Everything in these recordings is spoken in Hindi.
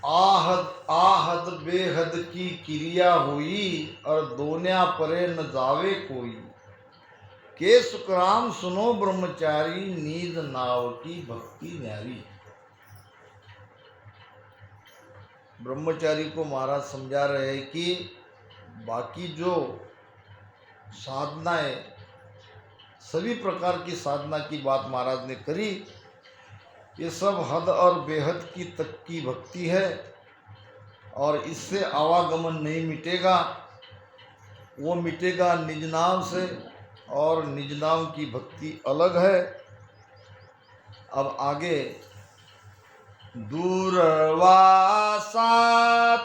आहद आहद बेहद की क्रिया हुई और दोन्या परे न जावे कोई। के सुखराम सुनो ब्रह्मचारी नींद नाव की भक्ति न्यारी। ब्रह्मचारी को महाराज समझा रहे हैं कि बाकी जो साधनाएं, सभी प्रकार की साधना की बात महाराज ने करी, ये सब हद और बेहद की तक की भक्ति है और इससे आवागमन नहीं मिटेगा। वो मिटेगा निज नाम से और निज नाम की भक्ति अलग है। अब आगे दूरवासा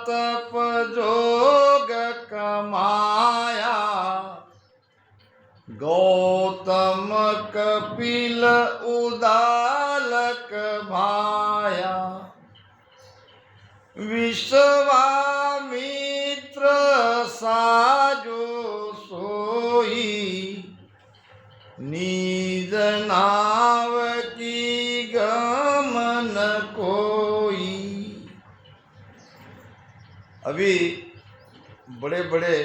तप जोग कमाया, गौतम कपिल उदालक भाया, विश्वामित्र साजो सोई, निज नाव की गमन कोई। अभी बड़े बड़े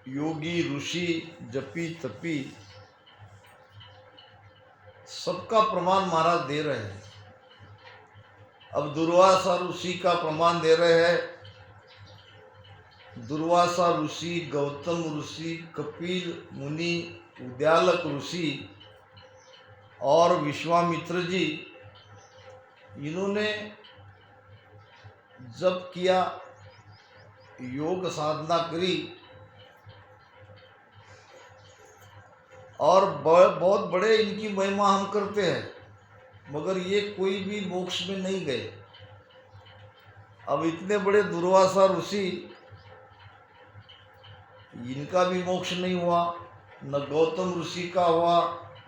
योगी ऋषि जपी तपी सबका प्रमाण महाराज दे रहे हैं। अब दुर्वासा ऋषि का प्रमाण दे रहे हैं। दुर्वासा ऋषि, गौतम ऋषि, कपिल मुनि, उद्यालक ऋषि और विश्वामित्र जी, इन्होंने जप किया, योग साधना करी और बहुत बड़े इनकी महिमा हम करते हैं, मगर ये कोई भी मोक्ष में नहीं गए। अब इतने बड़े दुर्वासा ऋषि, इनका भी मोक्ष नहीं हुआ, न गौतम ऋषि का हुआ,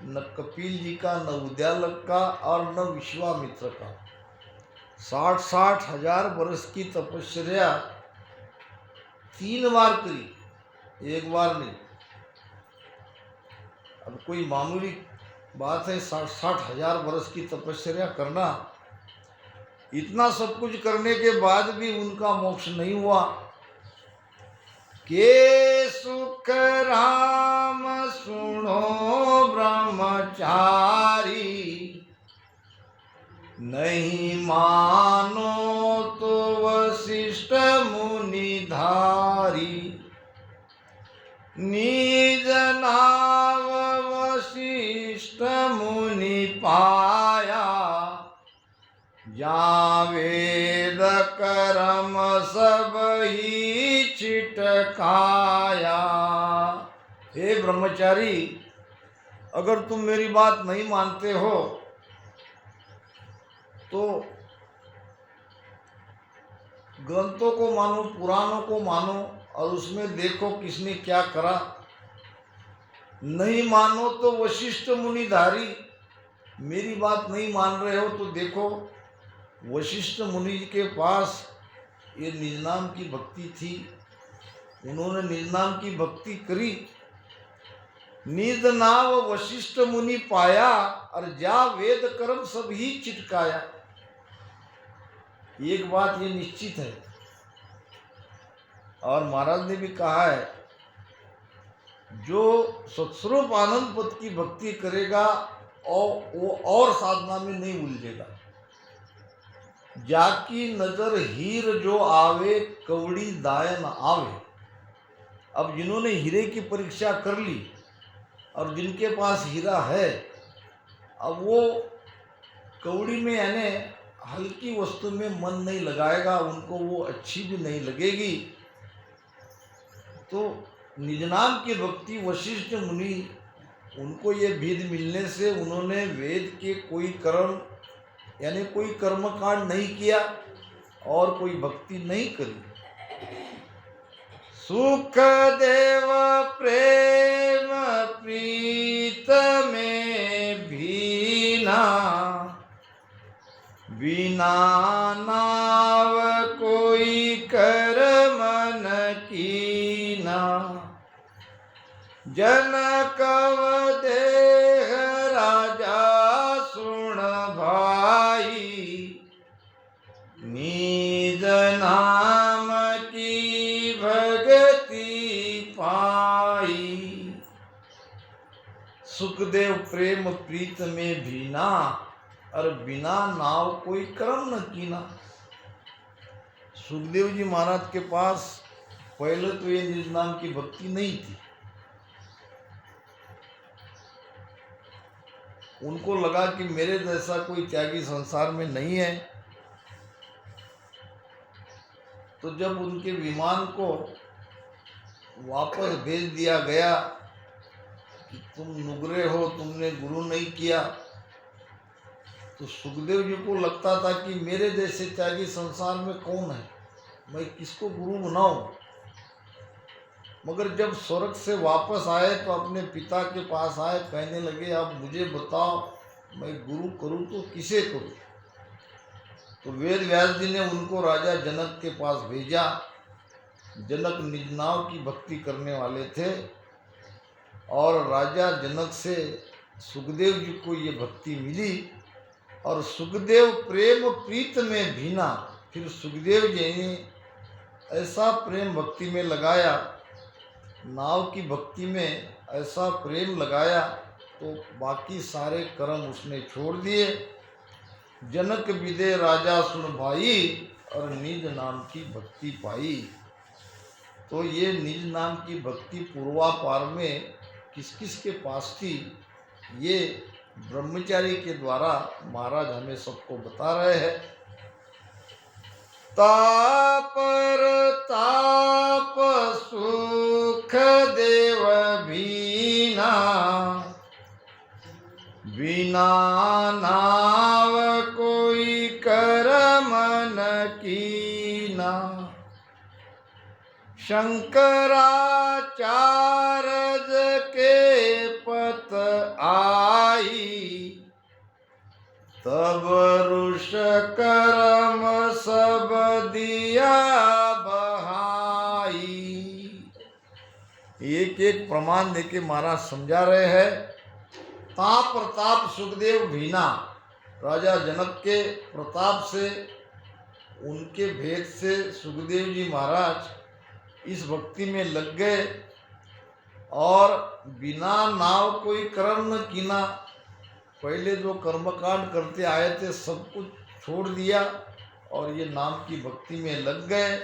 न कपिल जी का, न उद्यालक का और न विश्वामित्र का। 60-60 हजार वर्ष की तपस्या 3 बार करी, 1 बार नहीं। अब कोई मामूली बात है 60-60 हजार वर्ष की तपस्या करना। इतना सब कुछ करने के बाद भी उनका मोक्ष नहीं हुआ। के सुख राम सुनो ब्रह्मचारी, नहीं मानो तो वशिष्ठ मुनि धारी, निज नाव वशिष्ठ मुनि पाया, जा वेद कर्म सब ही छिटकाया। हे ब्रह्मचारी, अगर तुम मेरी बात नहीं मानते हो तो ग्रंथों को मानो, पुराणों को मानो और उसमें देखो किसने क्या करा। नहीं मानो तो वशिष्ठ मुनिधारी, मेरी बात नहीं मान रहे हो तो देखो वशिष्ठ मुनि जी के पास ये निज नाम की भक्ति थी, उन्होंने निज नाम की भक्ति करी। निज नाम वशिष्ठ मुनि पाया और जा वेद कर्म सब ही चिटकाया। एक बात ये निश्चित है और महाराज ने भी कहा है, जो सत्स्वरूप आनंद पद की भक्ति करेगा और वो और साधना में नहीं उलझेगा। जाकी नजर हीर जो आवे, कवड़ी दाय न आवे। अब जिन्होंने हीरे की परीक्षा कर ली और जिनके पास हीरा है, अब वो कवड़ी में यानी हल्की वस्तु में मन नहीं लगाएगा, उनको वो अच्छी भी नहीं लगेगी। तो निज नाम की भक्ति वशिष्ठ मुनि, उनको ये भेद मिलने से उन्होंने वेद के कोई कर्म यानी कोई कर्मकांड नहीं किया और कोई भक्ति नहीं करी। सुख देव प्रेम प्रीत में भीना, बिना नाव कोई कर्म न कीना। जनक देह राजा सुन भाई, सुखदेव प्रेम प्रीत में भीना, और बिना नाव कोई कर्म न कीना। सुखदेव जी महाराज के पास पहले तो ये निज नाम की भक्ति नहीं थी। उनको लगा कि मेरे जैसा कोई त्यागी संसार में नहीं है। तो जब उनके विमान को वापस भेज दिया गया कि तुम नुगरे हो, तुमने गुरु नहीं किया, तो सुखदेव जी को लगता था कि मेरे जैसे त्यागी संसार में कौन है, मैं किसको गुरु बनाऊं। मगर जब स्वर्ग से वापस आए तो अपने पिता के पास आए, कहने लगे अब मुझे बताओ मैं गुरु करूं तो किसे करूं। तो वेद व्यास जी ने उनको राजा जनक के पास भेजा। जनक निज नाम की भक्ति करने वाले थे और राजा जनक से सुखदेव जी को ये भक्ति मिली और सुखदेव प्रेम प्रीत में भीना। फिर सुखदेव जी ने ऐसा प्रेम भक्ति में लगाया, नाव की भक्ति में ऐसा प्रेम लगाया, तो बाकी सारे कर्म उसने छोड़ दिए। जनक विदे राजा सुन भाई, और निज नाम की भक्ति पाई। तो ये निज नाम की भक्ति पूर्वापार में किस किस के पास थी, ये ब्रह्मचारी के द्वारा महाराज हमें सबको बता रहे हैं। तापर ताप सुख देव भीना, बिना नाव कोई कर्म न कीना। शंकराचार्य के पत आई, तब ऋष कर्म सब दिया बहाई। एक एक प्रमाण देके महाराज समझा रहे हैं। ताप प्रताप सुखदेव भीना, राजा जनक के प्रताप से, उनके भेद से सुखदेव जी महाराज इस भक्ति में लग गए और बिना नाव कोई कर्म न कीना। पहले जो कर्मकांड करते आए थे सब कुछ छोड़ दिया और ये नाम की भक्ति में लग गए।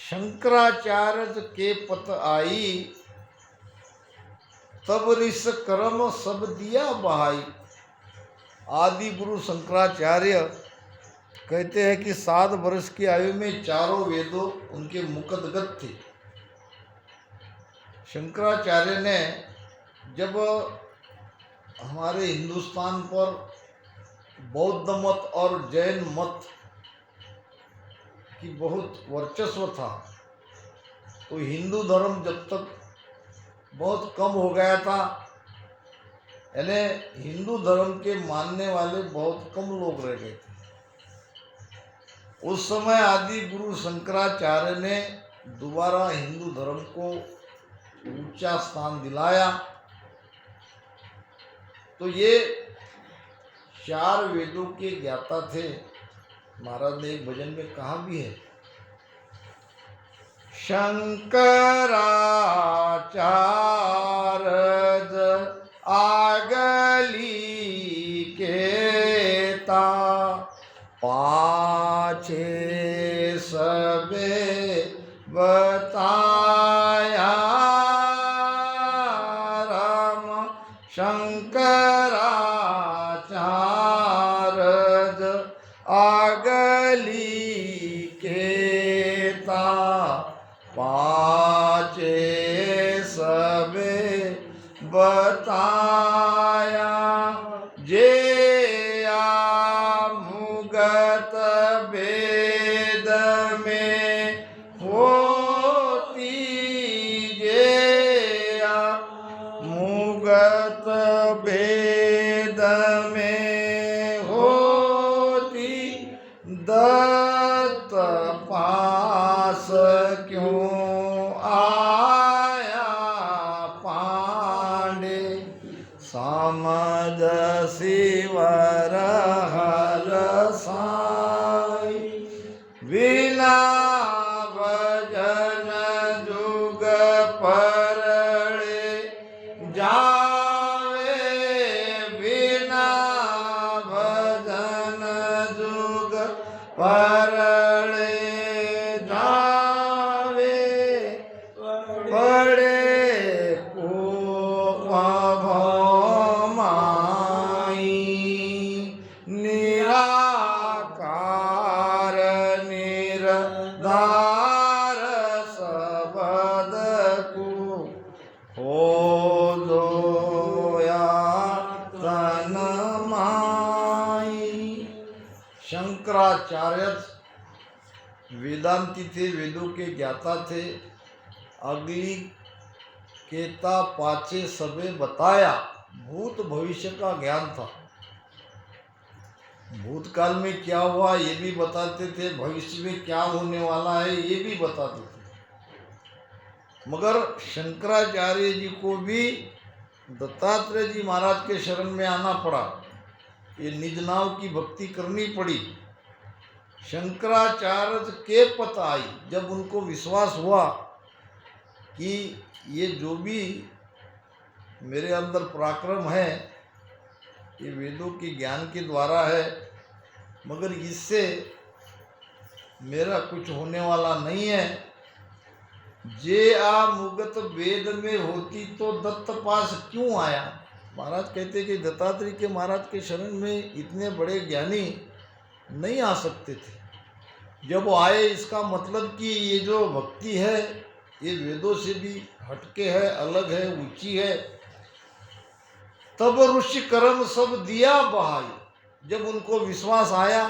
शंकराचार्य के पत आई, तब ऋष कर्म सब दिया बहाई। आदि गुरु शंकराचार्य कहते हैं कि 7 वर्ष की आयु में चारों वेदों उनके मुखतगत थे। शंकराचार्य ने जब हमारे हिंदुस्तान पर बौद्ध मत और जैन मत की बहुत वर्चस्व था, तो हिंदू धर्म जब तक बहुत कम हो गया था, यानी हिंदू धर्म के मानने वाले बहुत कम लोग रह गए थे। उस समय आदि गुरु शंकराचार्य ने दोबारा हिंदू धर्म को ऊंचा स्थान दिलाया। तो ये 4 वेदों के ज्ञाता थे। महाराज ने एक भजन में कहा भी है, शंकराचार्य आगली केता, पाछे सबे बताया। राम शंकराचार्य आगली केता, पाचे सबे बताया। जे मुगत वेद में होती, जे मुगत वेद में होती, दत्त पास क्यों आया पांडे। समझ शिवर हर साई, बिना भजन जुग परड़े जावे परले जावे पड़े को माई निराकार निर्धार सबद को हो दोया तन माई। शंकराचार्य वेदांती थे, वेदों के ज्ञाता थे। अगली केता पाचे सबे बताया, भूत भविष्य का ज्ञान था। भूतकाल में क्या हुआ ये भी बताते थे, भविष्य में क्या होने वाला है ये भी बताते थे। मगर शंकराचार्य जी को भी दत्तात्रेय जी महाराज के शरण में आना पड़ा, ये निज नाव की भक्ति करनी पड़ी। शंकराचार्य के पता आई, जब उनको विश्वास हुआ कि ये जो भी मेरे अंदर पराक्रम है ये वेदों के ज्ञान के द्वारा है, मगर इससे मेरा कुछ होने वाला नहीं है। जे आ मुगत वेद में होती तो दत्त पास क्यों आया। महाराज कहते कि दत्तात्रेय के महाराज के शरण में इतने बड़े ज्ञानी नहीं आ सकते थे। जब वो आए इसका मतलब कि ये जो भक्ति है ये वेदों से भी हटके है, अलग है, ऊंची है। तब ऋषि कर्म सब दिया बहाई। जब उनको विश्वास आया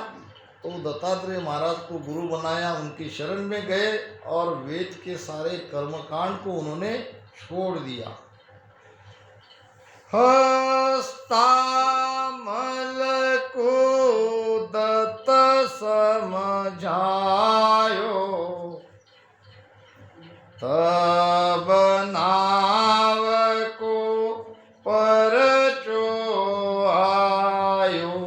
तो दत्तात्रेय महाराज को गुरु बनाया, उनकी शरण में गए और वेद के सारे कर्मकांड को उन्होंने छोड़ दिया। हस्तामल को दत्त समझायो तब नाव को परचो आयो।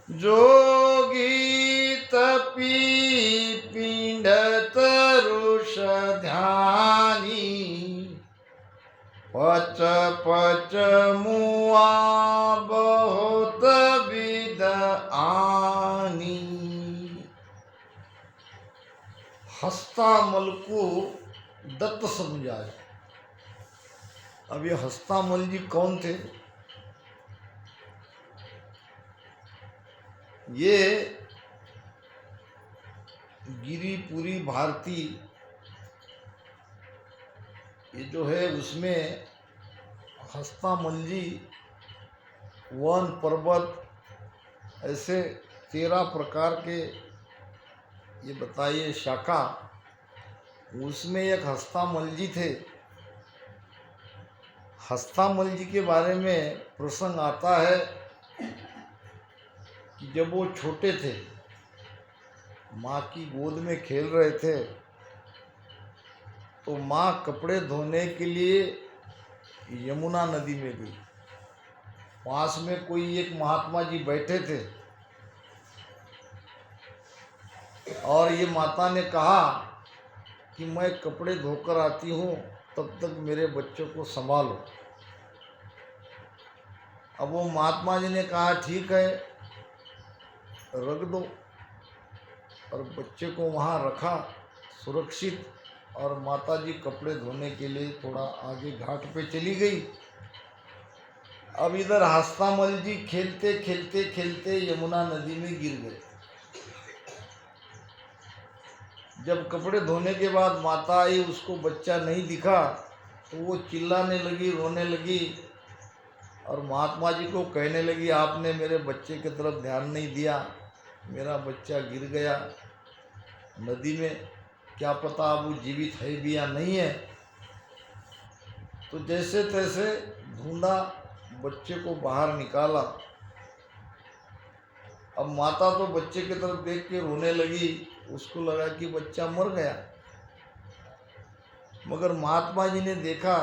जोगी तपी पिंड तरुष ध्यानी पच पच मुआ बहुत विद आनी। हस्तामल को दत्त समझाया। अब ये हस्तामल जी कौन थे? ये गिरिपुरी भारती ये जो है उसमें हस्तामल जी वन पर्वत ऐसे 13 प्रकार के ये बताइए शाखा, उसमें एक हस्तामल जी थे। हस्तामल जी के बारे में प्रसंग आता है कि जब वो छोटे थे, माँ की गोद में खेल रहे थे, तो माँ कपड़े धोने के लिए यमुना नदी में गई। पास में कोई एक महात्मा जी बैठे थे और ये माता ने कहा कि मैं कपड़े धोकर आती हूँ, तब तक मेरे बच्चों को संभालो। अब वो महात्मा जी ने कहा ठीक है रख दो, और बच्चे को वहाँ रखा सुरक्षित, और माता जी कपड़े धोने के लिए थोड़ा आगे घाट पे चली गई। अब इधर हस्तामल जी खेलते खेलते खेलते यमुना नदी में गिर गए। जब कपड़े धोने के बाद माता आई, उसको बच्चा नहीं दिखा, तो वो चिल्लाने लगी, रोने लगी और महात्मा जी को कहने लगी आपने मेरे बच्चे की तरफ ध्यान नहीं दिया, मेरा बच्चा गिर गया नदी में, क्या पता अब वो जीवित है भी या नहीं है। तो जैसे तैसे ढूंढा, बच्चे को बाहर निकाला। अब माता तो बच्चे की तरफ देख के रोने लगी, उसको लगा कि बच्चा मर गया। मगर महात्मा जी ने देखा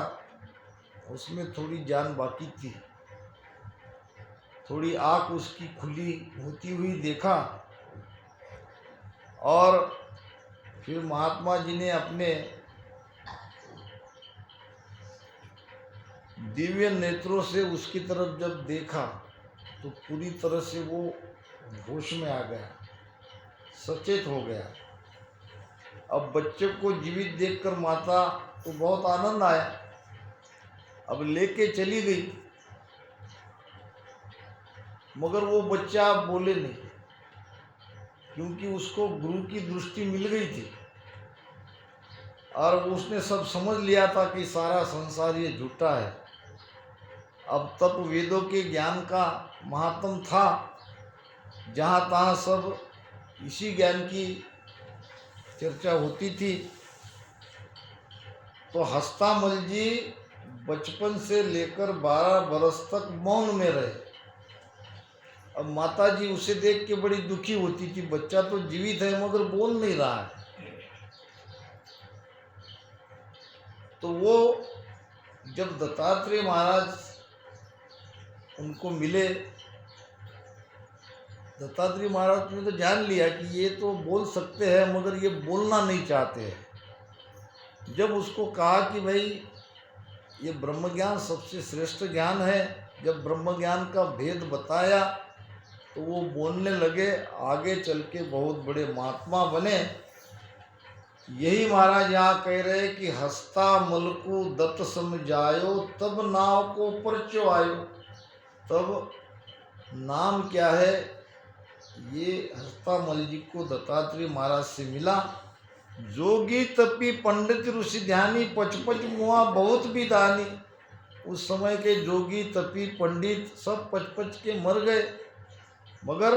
उसमें थोड़ी जान बाकी थी, थोड़ी आँख उसकी खुली होती हुई देखा, और फिर महात्मा जी ने अपने दिव्य नेत्रों से उसकी तरफ जब देखा तो पूरी तरह से वो होश में आ गया। सचेत हो गया। अब बच्चे को जीवित देखकर माता को बहुत आनंद आया। अब लेके चली गई, मगर वो बच्चा बोले नहीं, क्योंकि उसको गुरु की दृष्टि मिल गई थी और उसने सब समझ लिया था कि सारा संसार ये झूठा है। अब तब वेदों के ज्ञान का महात्म था, जहाँ तहाँ सब इसी ज्ञान की चर्चा होती थी। तो हस्तामल जी बचपन से लेकर 12 बरस तक मौन में रहे। अब माता जी उसे देख के बड़ी दुखी होती थी, बच्चा तो जीवित है मगर बोल नहीं रहा है। तो वो जब दत्तात्रेय महाराज उनको मिले, दत्तात्रेय महाराज ने तो जान लिया कि ये तो बोल सकते हैं मगर ये बोलना नहीं चाहते हैं। जब उसको कहा कि भाई ये ब्रह्म ज्ञान सबसे श्रेष्ठ ज्ञान है, जब ब्रह्म ज्ञान का भेद बताया तो वो बोलने लगे, आगे चल के बहुत बड़े महात्मा बने। यही महाराज यहाँ कह रहे कि हस्ता मलकु दत्त समझायो, तब नाव को परचो आयो। तब नाम क्या है, ये हस्तामल जी को दत्तात्रेय महाराज से मिला। जोगी तपी पंडित ऋषि ध्यानी, पचपच मुआ बहुत भी दानी। उस समय के जोगी तपी पंडित सब पचपच के मर गए, मगर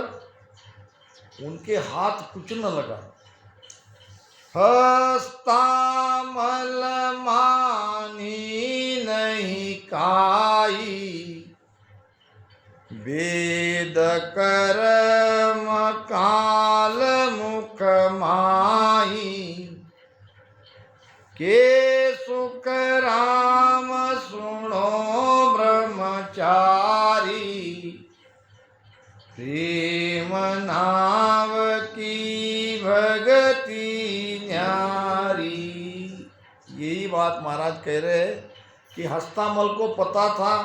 उनके हाथ कुछ न लगा। हस्तामल मानी नहीं काई, वेद कर्म काल मुख माई। के सुख राम सुनो ब्रह्मचारी, प्रेम नाव की भगति न्यारी। यही बात महाराज कह रहे हैं कि हस्तामल को पता था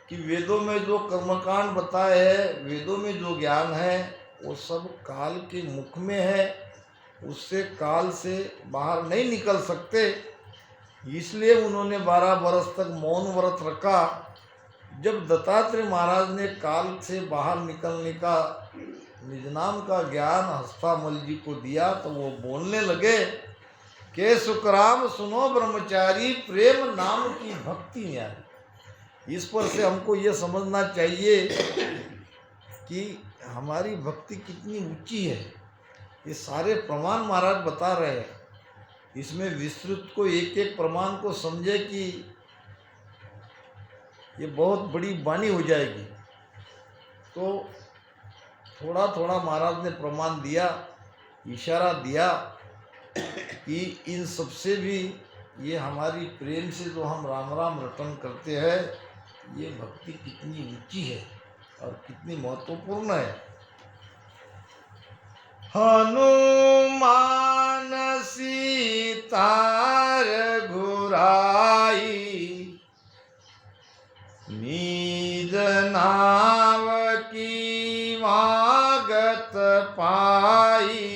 कि वेदों में जो कर्मकांड बताए हैं, वेदों में जो ज्ञान है वो सब काल के मुख में है, उससे काल से बाहर नहीं निकल सकते। इसलिए उन्होंने 12 बरस तक मौन व्रत रखा। जब दत्तात्रेय महाराज ने काल से बाहर निकलने का निज नाम का ज्ञान हस्तामल जी को दिया तो वो बोलने लगे कि सुखराम सुनो ब्रह्मचारी, प्रेम नाम की भक्ति न्यारी। इस पर से हमको ये समझना चाहिए कि हमारी भक्ति कितनी ऊंची है। ये सारे प्रमाण महाराज बता रहे हैं, इसमें विस्तृत को एक एक प्रमाण को समझे कि ये बहुत बड़ी वाणी हो जाएगी। तो थोड़ा थोड़ा महाराज ने प्रमाण दिया, इशारा दिया कि इन सबसे भी ये हमारी प्रेम से जो हम राम राम रटन करते हैं, ये भक्ति कितनी ऊंची है और कितनी महत्वपूर्ण है। हनुमान सीता रघुराई, निज नाव की मागत पाई।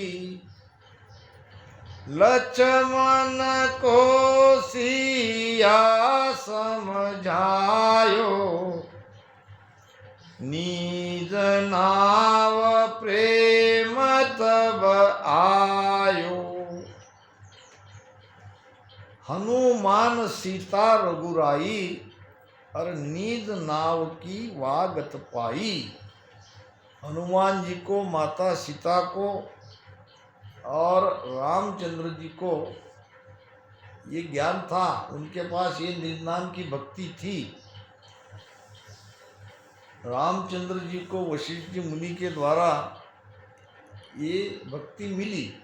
लक्ष्मण को सिया समझायो, निज नाव प्रेम तब आयो। हनुमान सीता रघुराई और निज नाव की वागत पाई। हनुमान जी को, माता सीता को और रामचंद्र जी को ये ज्ञान था, उनके पास ये निज नाम की भक्ति थी। रामचंद्र जी को वशिष्ठ जी मुनि के द्वारा ये भक्ति मिली।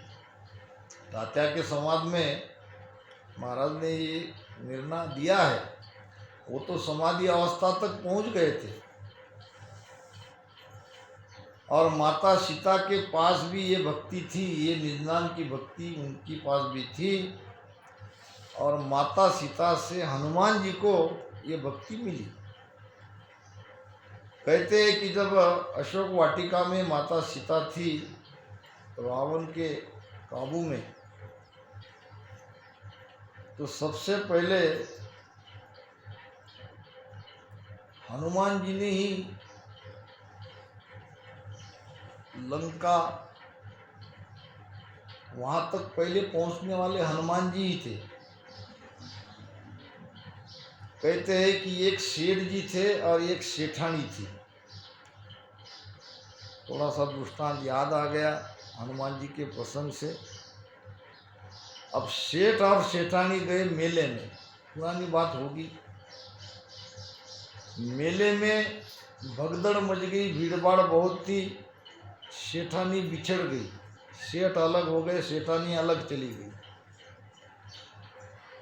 तात्या के संवाद में महाराज ने ये निर्णय दिया है। वो तो समाधि अवस्था तक पहुंच गए थे और माता सीता के पास भी ये भक्ति थी, ये निज नाम की भक्ति उनकी पास भी थी। और माता सीता से हनुमान जी को ये भक्ति मिली। कहते हैं कि जब अशोक वाटिका में माता सीता थी रावण के काबू में, तो सबसे पहले हनुमान जी ने ही लंका, वहां तक पहले पहुंचने वाले हनुमान जी ही थे। कहते हैं कि एक सेठ जी थे और एक सेठानी थी। थोड़ा सा दृष्टांत याद आ गया हनुमान जी के प्रसंग से। अब सेठ और सेठानी गए मेले में, पुरानी बात होगी। मेले में भगदड़ मच गई, भीड़भाड़ बहुत थी। सेठानी बिछड़ गई, सेठ अलग हो गए, सेठानी अलग चली गई।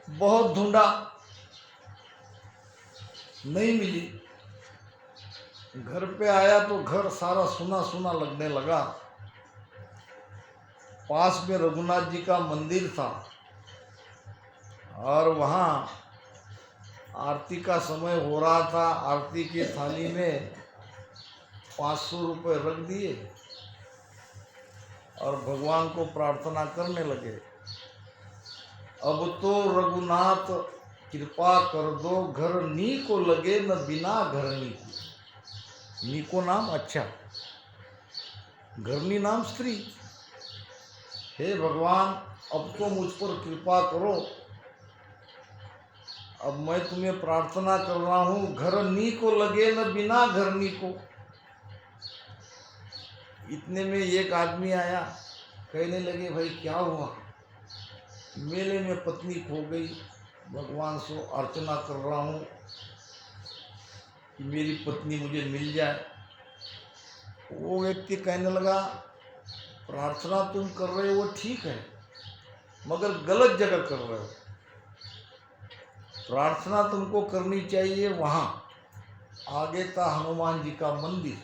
बहुत ढूंढा, नहीं मिली। घर पे आया तो घर सारा सुना सुना लगने लगा। पास में रघुनाथ जी का मंदिर था और वहाँ आरती का समय हो रहा था। आरती की थाली में 500 रुपये रख दिए और भगवान को प्रार्थना करने लगे, अब तो रघुनाथ कृपा कर दो, घर नी को लगे न बिना घरनी को। नी को नाम अच्छा, घरनी नाम स्त्री। हे भगवान, अब तो मुझ पर कृपा करो, अब मैं तुम्हें प्रार्थना कर रहा हूँ, घर नी को लगे न बिना घरनी को। इतने में एक आदमी आया, कहने लगे भाई क्या हुआ? मेले में पत्नी खो गई, भगवान से अर्चना कर रहा हूँ कि मेरी पत्नी मुझे मिल जाए। वो व्यक्ति कहने लगा, प्रार्थना तुम कर रहे हो वो ठीक है, मगर गलत जगह कर रहे हो। प्रार्थना तुमको करनी चाहिए वहाँ। आगे था हनुमान जी का मंदिर।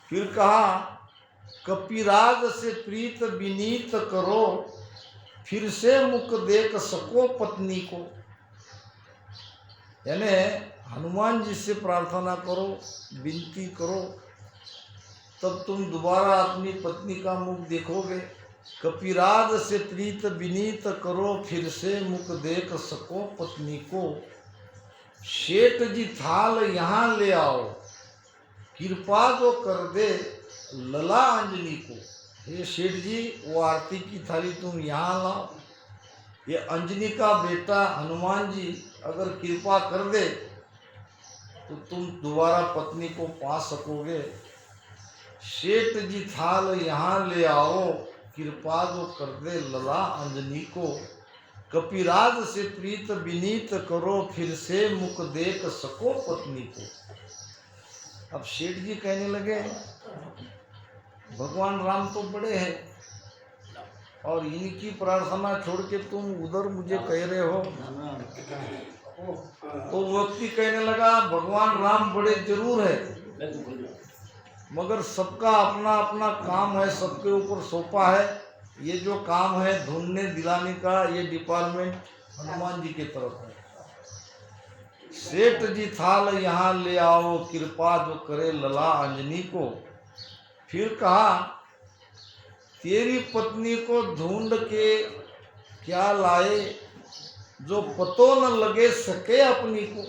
फिर कहा, कपिराज से प्रीत विनीत करो, फिर से मुख देख सको पत्नी को। यानी हनुमान जी से प्रार्थना करो, विनती करो, तब तुम दोबारा अपनी पत्नी का मुख देखोगे। कपिराज से प्रीत विनीत करो, फिर से मुख देख सको पत्नी को। शेठ जी थाल यहाँ ले आओ, कृपा जो कर दे लला अंजनी को। हे शेठ जी, वो आरती की थाली तुम यहाँ लाओ। ये अंजनी का बेटा हनुमान जी अगर कृपा कर दे तो तुम दोबारा पत्नी को पा सकोगे। शेठ जी थाल यहाँ ले आओ, कृपा जो कर दे लला अंजनी को। कपिराज से प्रीत विनीत करो, फिर से मुख देख सको पत्नी को। अब शेठ जी कहने लगे, भगवान राम तो बड़े हैं और इनकी प्रार्थना छोड़ के तुम उधर मुझे कह रहे हो। तो व्यक्ति कहने लगा, भगवान राम बड़े जरूर है, मगर सबका अपना अपना काम है, सबके ऊपर सौंपा है। ये जो काम है ढूंढने दिलाने का, ये डिपार्टमेंट हनुमान जी की तरफ है। सेठ जी थाल यहाँ ले आओ, कृपा जो करे लला अंजनी को। फिर कहा, तेरी पत्नी को ढूंढ के क्या लाए, जो पतो न लगे सके अपनी को।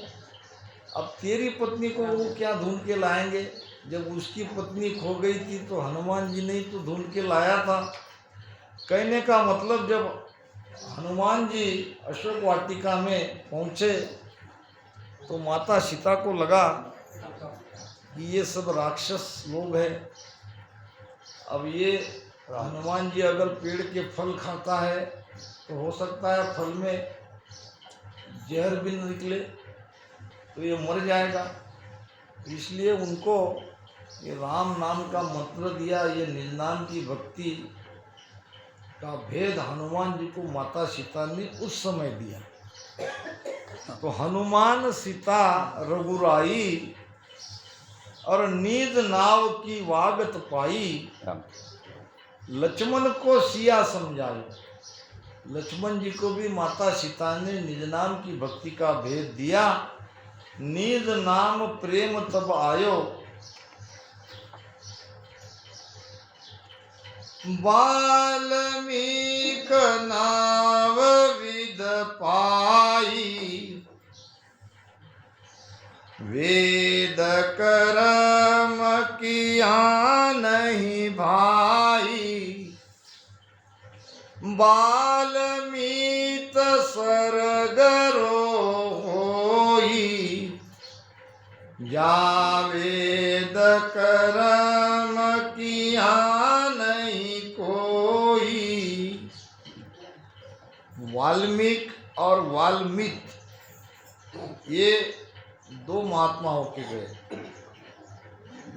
अब तेरी पत्नी को वो क्या ढूंढ के लाएंगे? जब उसकी पत्नी खो गई थी तो हनुमान जी ने ही तो ढूंढ के लाया था। कहने का मतलब, जब हनुमान जी अशोक वाटिका में पहुँचे तो माता सीता को लगा कि ये सब राक्षस लोग हैं। अब ये हनुमान जी अगर पेड़ के फल खाता है तो हो सकता है फल में जहर भी निकले तो ये मर जाएगा। इसलिए उनको ये राम नाम का मंत्र दिया। ये निज नाम की भक्ति का भेद हनुमान जी को माता सीता ने उस समय दिया। तो हनुमान सीता रघुराई और नींद नाव की वागत पाई, लक्ष्मण को सिया समझाए। लक्ष्मण जी को भी माता सीता ने निज नाम की भक्ति का भेद दिया। नींद नाम प्रेम तब आयो, वाल्मीक नाव विद पाई, वेद कर्म किया नहीं भाई, बाल्मीत सरगरो होई, जा वेद कर्म किया नहीं कोई। वाल्मीकि और वाल्मीत ये दो महात्मा होके गए।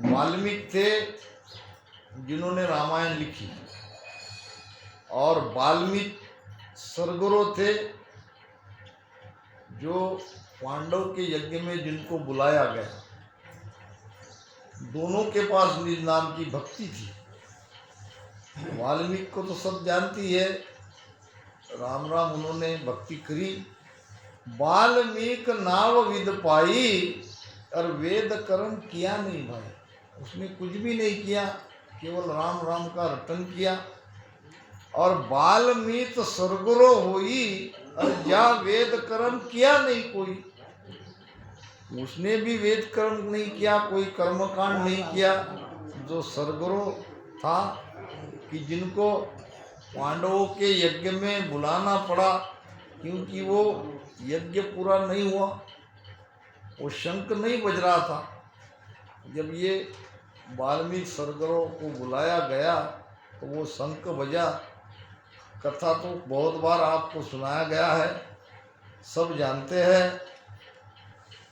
वाल्मीकि थे जिन्होंने रामायण लिखी, और वाल्मीकि सरगुरु थे जो पांडव के यज्ञ में जिनको बुलाया गया। दोनों के पास निज नाम की भक्ति थी। वाल्मीकि को तो सब जानती है, राम राम उन्होंने भक्ति करी। वाल्मीकि नाव विद पाई, और वेद कर्म किया नहीं भाई, उसने कुछ भी नहीं किया, केवल राम राम का रटन किया। और वाल्मीकि सरगुरु होई, और जा वेद कर्म किया नहीं कोई, उसने भी वेद कर्म नहीं किया, कोई कर्मकांड नहीं किया। जो सरगुरु था कि जिनको पांडवों के यज्ञ में बुलाना पड़ा, क्योंकि वो यज्ञ पूरा नहीं हुआ, वो शंख नहीं बज रहा था। जब ये वाल्मीकि सरगुरु को बुलाया गया तो वो शंख बजा। कथा तो बहुत बार आपको सुनाया गया है, सब जानते हैं।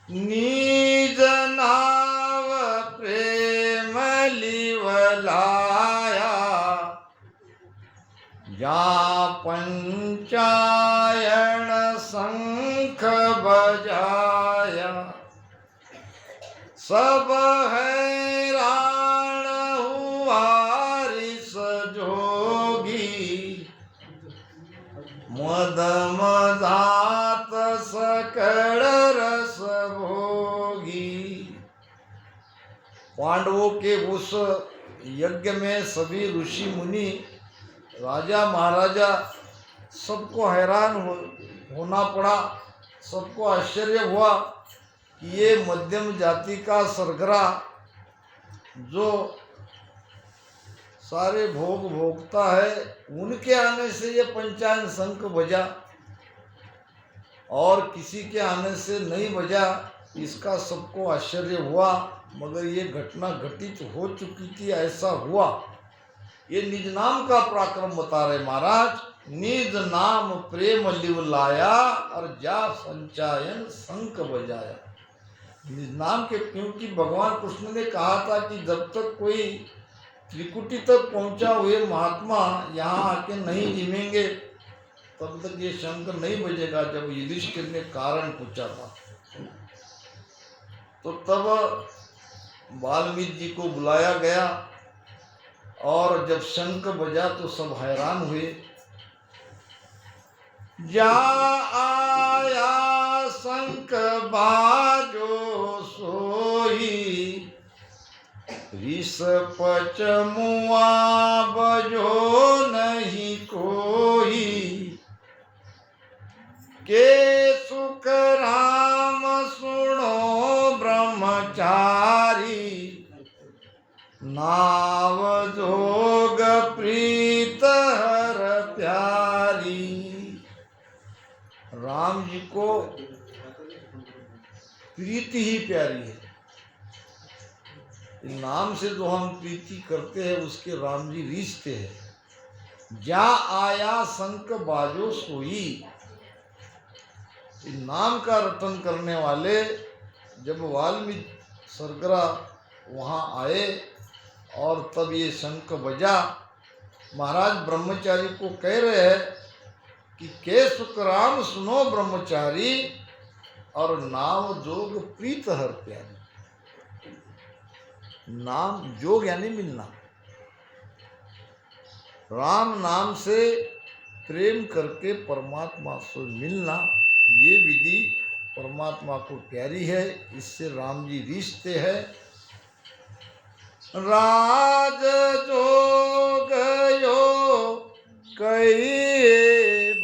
निज नाव प्रेम लिवलाया, जा पंचायन शंख बजाया, सब हैरान हुआ ऋष जोगी, मद मदात सकड़ रस भोगी। पांडवों के उस यज्ञ में सभी ऋषि मुनि, राजा महाराजा, सबको हैरान होना पड़ा। सबको आश्चर्य हुआ कि ये मध्यम जाति का सरगरा जो सारे भोग भोगता है, उनके आने से ये पंचायन शंख बजा और किसी के आने से नहीं बजा। इसका सबको आश्चर्य हुआ, मगर ये घटना घटित हो चुकी थी, ऐसा हुआ। ये निज नाम का पराक्रम बता रहे महाराज। निज नाम प्रेम लिव लाया, और जा संचायन शंख बजाया। निज नाम के, क्योंकि भगवान कृष्ण ने कहा था कि जब तक कोई त्रिकुटी तक पहुंचा हुए महात्मा यहाँ आके नहीं जिमेंगे, तब तक ये शंख नहीं बजेगा। जब युधिष्ठिर ने कारण पूछा था, तो तब वाल्मीकि जी को बुलाया गया, और जब शंख बजा तो सब हैरान हुए। जा आया शंख बाजो सोई, ऋष पच मुआ बजो नहीं कोई, के सुख राम सुनो ब्रह्मचारी, नाव जोग प्रीत हर प्यारी। राम जी को प्रीति ही प्यारी है। नाम से जो हम प्रीति करते हैं उसके राम जी रिश्ते हैं। जा आया शंख बाजो सोई, नाम का रटन करने वाले जब वाल्मीकि सरगरा वहाँ आए और तब ये शंख बजा। महाराज ब्रह्मचारी को कह रहे हैं कि के सुखराम सुनो ब्रह्मचारी, और नाम जोग प्रीत हर प्यारी। नाम जोग यानी मिलना, राम नाम से प्रेम करके परमात्मा से मिलना, ये विधि परमात्मा को प्यारी है। इससे राम जी रिश्ते हैं। राज जो